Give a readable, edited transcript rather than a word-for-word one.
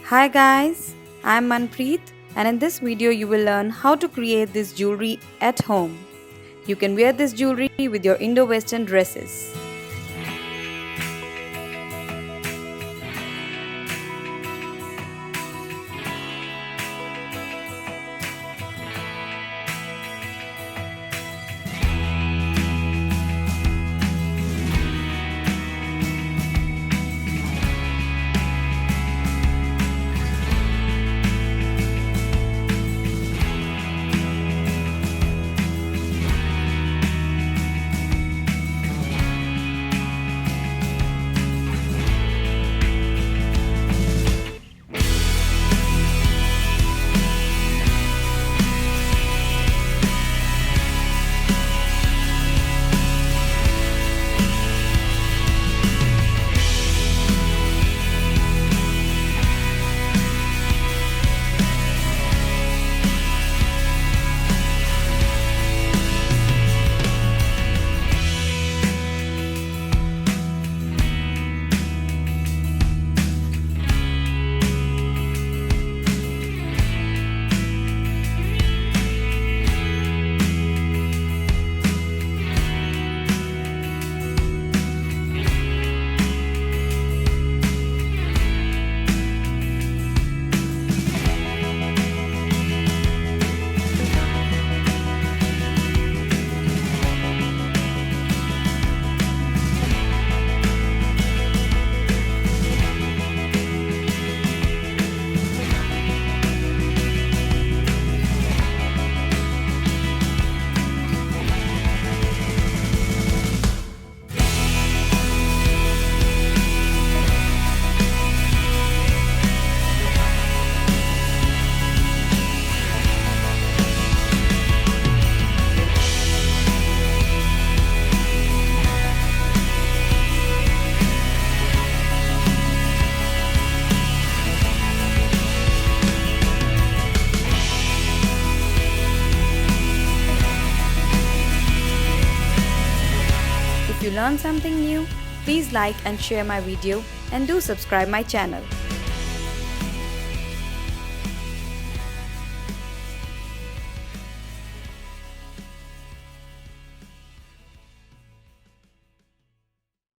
Hi guys, I'm Manpreet and in this video you will learn how to create this jewelry at home. You can wear this jewelry with your Indo-Western dresses. If you learned something new, please like and share my video and do subscribe my channel.